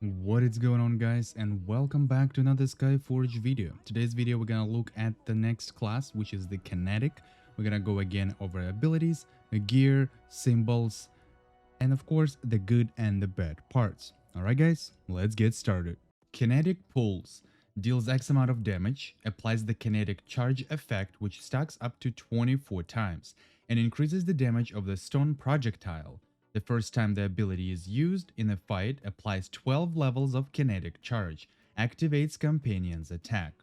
What is going on, guys, and welcome back to another Skyforge video. Today's video we're gonna look at the next class, which is the Kinetic. We're gonna go again over abilities, gear, symbols, and of course the good and the bad parts. Alright guys, let's get started. Kinetic pulse deals X amount of damage, applies the kinetic charge effect which stacks up to 24 times, and increases the damage of the stone projectile. The first time the ability is used in a fight applies 12 levels of kinetic charge, activates companion's attack.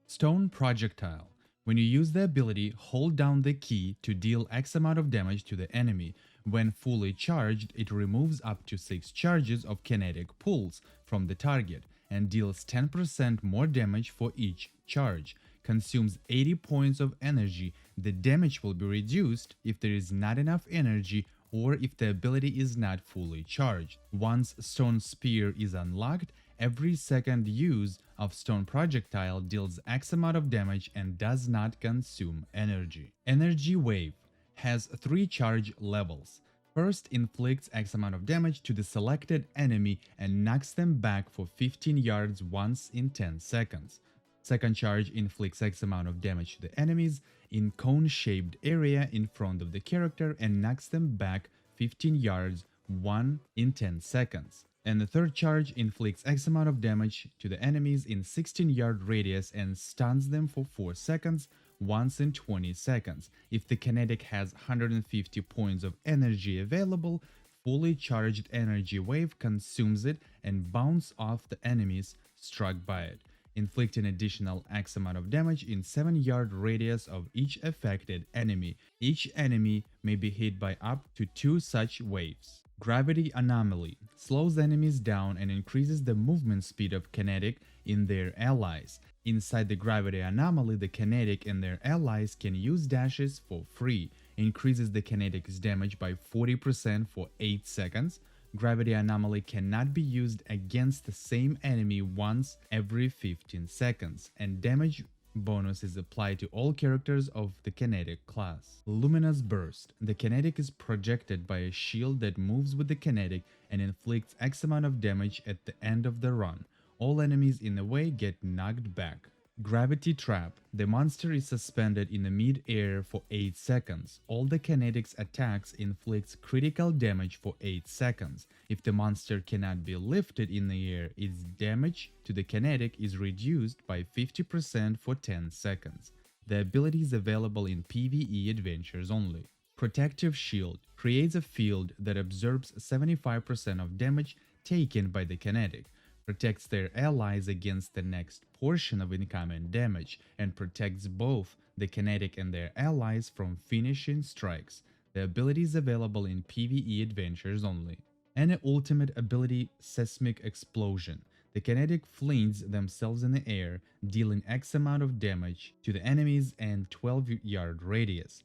Stone projectile. When you use the ability, hold down the key to deal X amount of damage to the enemy. When fully charged, it removes up to 6 charges of kinetic pulse from the target and deals 10% more damage for each charge. Consumes 80 points of energy. The damage will be reduced if there is not enough energy or if the ability is not fully charged. Once Stone Spear is unlocked, every second use of Stone Projectile deals X amount of damage and does not consume energy. Energy Wave has 3 charge levels. First inflicts X amount of damage to the selected enemy and knocks them back for 15 yards once in 10 seconds. Second charge inflicts X amount of damage to the enemies in cone-shaped area in front of the character and knocks them back 15 yards 1 in 10 seconds. And the third charge inflicts X amount of damage to the enemies in 16-yard radius and stuns them for 4 seconds once in 20 seconds. If the kinetic has 150 points of energy available, fully charged energy wave consumes it and bounces off the enemies struck by it, inflicting additional X amount of damage in 7-yard radius of each affected enemy. Each enemy may be hit by up to 2 such waves. Gravity Anomaly slows enemies down and increases the movement speed of Kinetic in their allies. Inside the Gravity Anomaly, the Kinetic and their allies can use dashes for free, increases the Kinetic's damage by 40% for 8 seconds. Gravity Anomaly cannot be used against the same enemy once every 15 seconds, and damage bonus is applied to all characters of the Kinetic class. Luminous Burst. The Kinetic is projected by a shield that moves with the Kinetic and inflicts X amount of damage at the end of the run. All enemies in the way get knocked back. Gravity Trap. The monster is suspended in the mid-air for 8 seconds. All the Kinetic's attacks inflicts critical damage for 8 seconds. If the monster cannot be lifted in the air, its damage to the Kinetic is reduced by 50% for 10 seconds. The ability is available in PvE adventures only. Protective Shield creates a field that absorbs 75% of damage taken by the Kinetic, protects their allies against the next portion of incoming damage, and protects both the Kinetic and their allies from finishing strikes. The ability is available in PvE adventures only. And ultimate ability Seismic Explosion. The Kinetic flings themselves in the air, dealing X amount of damage to the enemies and 12-yard radius.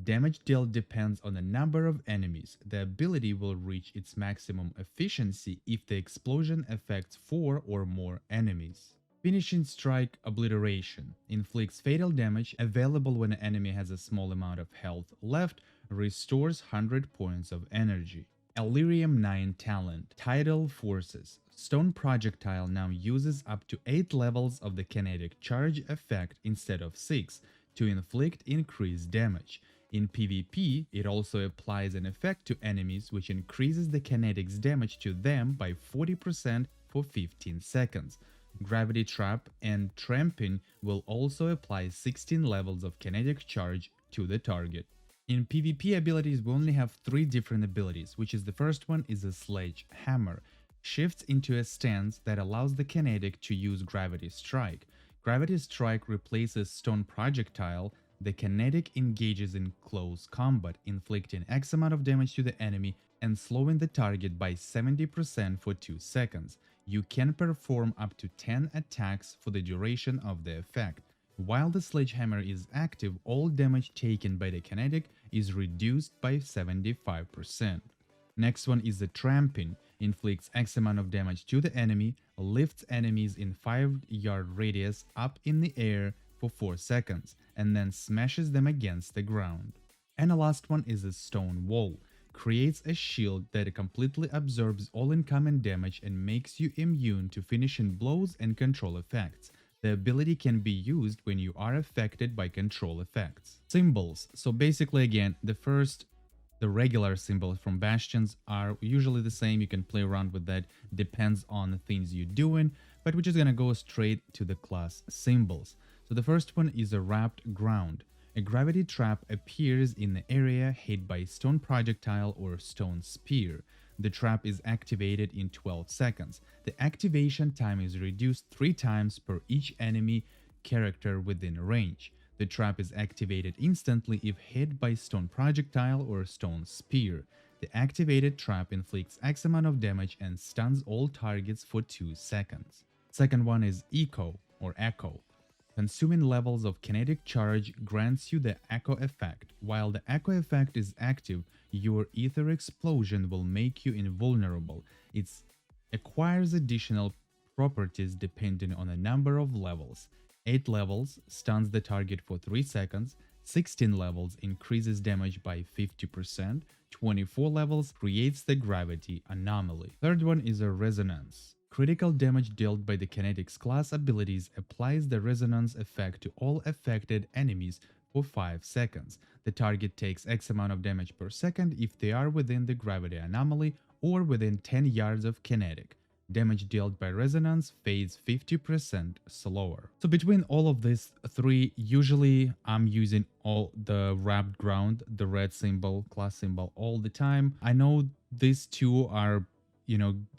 Damage dealt depends on the number of enemies. The ability will reach its maximum efficiency if the explosion affects 4 or more enemies. Finishing Strike Obliteration inflicts fatal damage, available when an enemy has a small amount of health left, restores 100 points of energy. Ellyrium 9 Talent Tidal Forces. Stone Projectile now uses up to 8 levels of the kinetic charge effect instead of 6 to inflict increased damage. In PvP, it also applies an effect to enemies which increases the kinetic's damage to them by 40% for 15 seconds. Gravity Trap and Tramping will also apply 16 levels of kinetic charge to the target. In PvP abilities, we only have 3 different abilities, which is the first one is a Sledgehammer. Shifts into a stance that allows the kinetic to use Gravity Strike. Gravity Strike replaces Stone Projectile. The kinetic engages in close combat, inflicting X amount of damage to the enemy and slowing the target by 70% for 2 seconds. You can perform up to 10 attacks for the duration of the effect. While the Sledgehammer is active, all damage taken by the kinetic is reduced by 75%. Next one is the Tramping. Inflicts X amount of damage to the enemy, lifts enemies in 5-yard radius up in the air for 4 seconds, and then smashes them against the ground. And the last one is a Stone Wall. creates a shield that completely absorbs all incoming damage and makes you immune to finishing blows and control effects. The ability can be used when you are affected by control effects. Symbols. So basically, again, the regular symbols from bastions are usually the same. You can play around with that, depends on the things you're doing, but we're just gonna go straight to the class symbols. So the first one is a wrapped ground. A gravity trap appears in the area hit by stone projectile or stone spear. The trap is activated in 12 seconds. The activation time is reduced 3 times per each enemy character within range. The trap is activated instantly if hit by stone projectile or stone spear. The activated trap inflicts X amount of damage and stuns all targets for 2 seconds. Second one is Echo or Echo. Consuming levels of kinetic charge grants you the Echo effect. While the Echo effect is active, your ether explosion will make you invulnerable. It acquires additional properties depending on a number of levels. 8 levels stuns the target for 3 seconds, 16 levels increases damage by 50%, 24 levels creates the gravity anomaly. Third one is a resonance. Critical damage dealt by the Kinetic's class abilities applies the resonance effect to all affected enemies for 5 seconds. The target takes X amount of damage per second if they are within the gravity anomaly or within 10 yards of Kinetic. Damage dealt by resonance fades 50% slower. So between all of these three, usually I'm using all the wrapped ground, the red symbol, class symbol all the time. I know these two are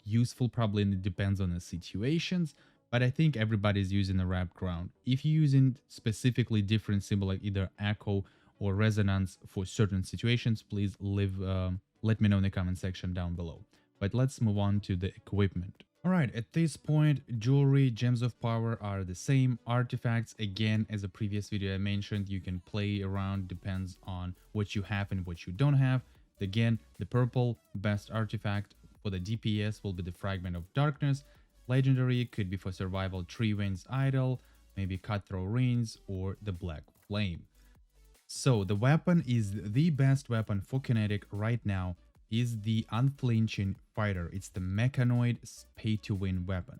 useful, probably, and it depends on the situations, but I think everybody's using the wrapped ground. If you're using specifically different symbol like either echo or resonance for certain situations, please let me know in the comment section down below. But let's move on to the equipment. Alright, at this point, jewelry, gems of power are the same. Artifacts, again, as a previous video I mentioned, you can play around, depends on what you have and what you don't have. Again, the purple best artifact for the DPS will be the Fragment of Darkness. Legendary could be for survival, Tree Winds Idol, maybe Cutthroat Rings, or the Black Flame. So the weapon is the best weapon for Kinetic right now is the Unflinching Fighter. It's the mechanoid pay-to-win weapon.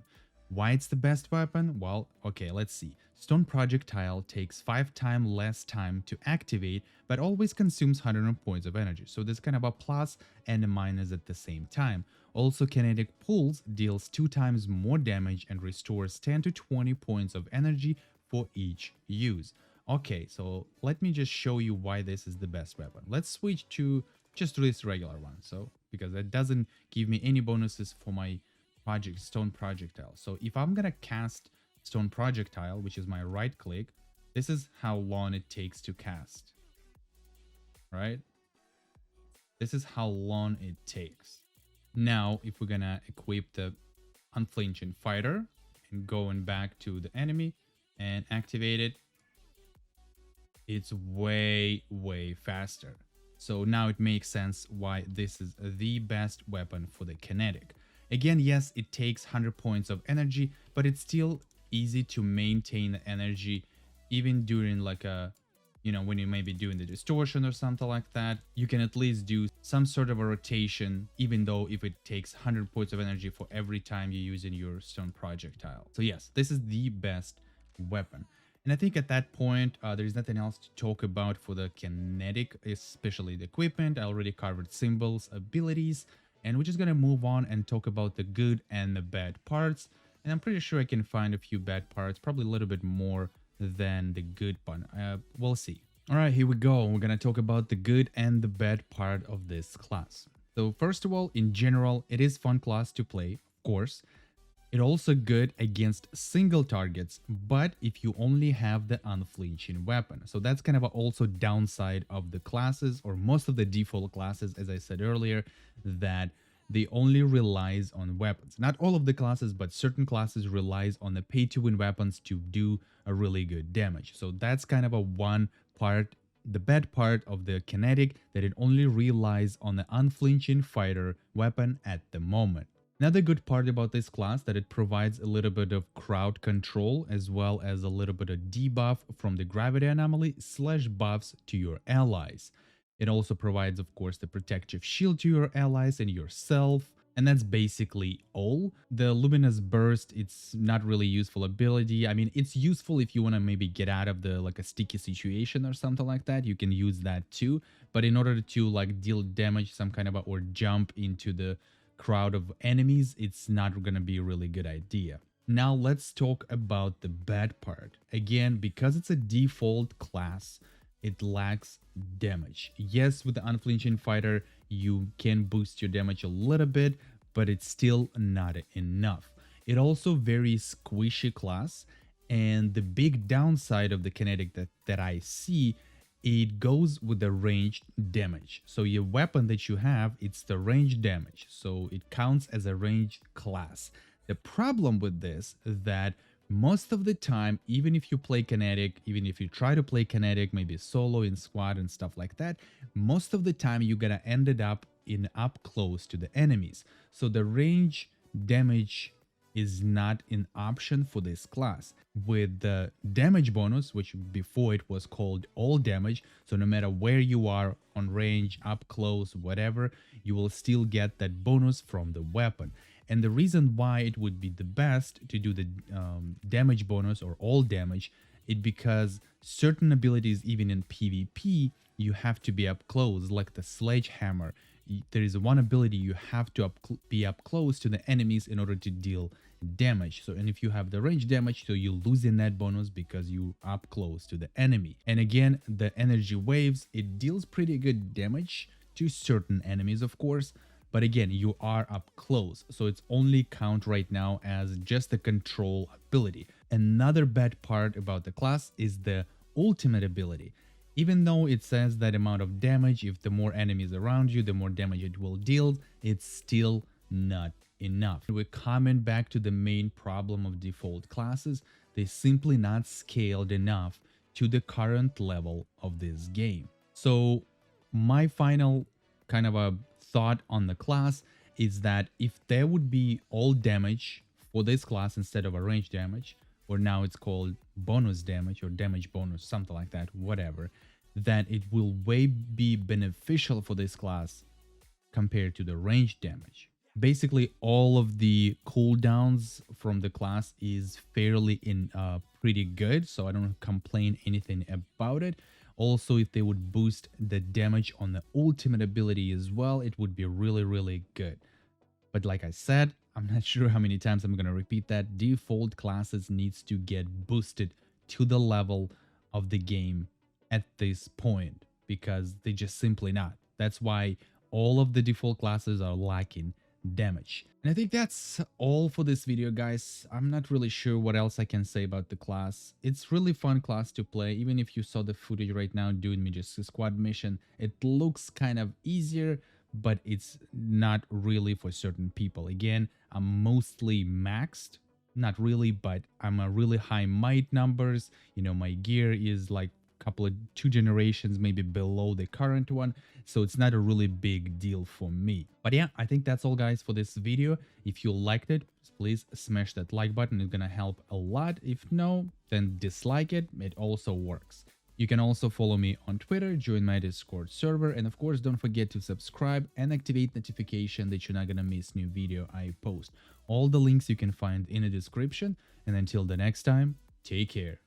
Why it's the best weapon? Well, okay, let's see. Stone Projectile takes 5 times less time to activate, but always consumes 100 points of energy. So there's kind of a plus and a minus at the same time. Also, Kinetic Pulse deals 2 times more damage and restores 10 to 20 points of energy for each use. Okay, so let me just show you why this is the best weapon. Let's switch to just this regular one, so because it doesn't give me any bonuses for my stone projectile. So if I'm gonna cast stone projectile, which is my right click, this is how long it takes to cast, right? This is how long it takes. Now if we're gonna equip the Unflinching Fighter and going back to the enemy and activate it, it's way faster. So now it makes sense why this is the best weapon for the Kinetic. Again, yes, it takes 100 points of energy, but it's still easy to maintain the energy even during like when you may be doing the distortion or something like that. You can at least do some sort of a rotation, even though if it takes 100 points of energy for every time you're using your stone projectile. So yes, this is the best weapon. And I think at that point, there's nothing else to talk about for the Kinetic, especially the equipment. I already covered symbols, abilities, and we're just going to move on and talk about the good and the bad parts. And I'm pretty sure I can find a few bad parts, probably a little bit more than the good one. We'll see. All right, here we go. We're going to talk about the good and the bad part of this class. So first of all, in general, it is fun class to play, of course. It's also good against single targets, but if you only have the Unflinching weapon. So that's kind of also downside of the classes, or most of the default classes, as I said earlier, that they only relies on weapons. Not all of the classes, but certain classes relies on the pay-to-win weapons to do a really good damage. So that's kind of a one part, the bad part of the Kinetic, that it only relies on the Unflinching Fighter weapon at the moment. Another good part about this class that it provides a little bit of crowd control as well as a little bit of debuff from the gravity anomaly / buffs to your allies. It also provides, of course, the protective shield to your allies and yourself. And that's basically all. The Luminous Burst, it's not really useful ability. I mean, it's useful if you want to maybe get out of the like a sticky situation or something like that. You can use that too. But in order to like deal damage, some kind of or jump into the crowd of enemies, it's not going to be a really good idea. Now let's talk about the bad part. Again, because it's a default class, it lacks damage. Yes, with the unflinching fighter, you can boost your damage a little bit, but it's still not enough. It also very squishy class, and the big downside of the kinetic that I see, it goes with the ranged damage. So your weapon that you have, it's the ranged damage, so it counts as a ranged class. The problem with this is that most of the time, even if you play kinetic, even if you try to play kinetic, maybe solo in squad and stuff like that, most of the time you're gonna end it up close to the enemies. So the range damage is not an option for this class. With the damage bonus, which before it was called all damage, so no matter where you are on range, up close, whatever, you will still get that bonus from the weapon. And the reason why it would be the best to do the damage bonus or all damage is because certain abilities, even in PvP, you have to be up close, like the sledgehammer. There is one ability you have to be up close to the enemies in order to deal damage. So, and if you have the range damage, so you lose in that bonus because you up close to the enemy. And again, the energy waves, it deals pretty good damage to certain enemies, of course. But again, you are up close, so it's only count right now as just the control ability. Another bad part about the class is the ultimate ability. Even though it says that amount of damage, if the more enemies around you, the more damage it will deal, it's still not enough. We're coming back to the main problem of default classes. They're simply not scaled enough to the current level of this game. So my final kind of a thought on the class is that if there would be all damage for this class instead of a range damage, or now it's called bonus damage or damage bonus, something like that, whatever, then it will way be beneficial for this class compared to the range damage. Basically, all of the cooldowns from the class is fairly pretty good, so I don't complain anything about it. Also, if they would boost the damage on the ultimate ability as well, it would be really good. But like I said, I'm not sure how many times I'm going to repeat that. Default classes needs to get boosted to the level of the game at this point, because they just simply not. That's why all of the default classes are lacking damage. And I think that's all for this video, guys. I'm not really sure what else I can say about the class. It's really fun class to play. Even if you saw the footage right now doing me just a squad mission, it looks kind of easier, but it's not really for certain people. Again, I'm mostly maxed, not really, but I'm a really high might numbers. You know, my gear is like couple of 2 generations maybe below the current one, so it's not a really big deal for me. But yeah, I think that's all, guys, for this video. If you liked it, please smash that like button. It's gonna help a lot. If no, then dislike it. It also works. You can also follow me on Twitter, join my Discord server, and of course don't forget to subscribe and activate notification that you're not gonna miss new video I post. All the links you can find in the description, and until the next time, take care.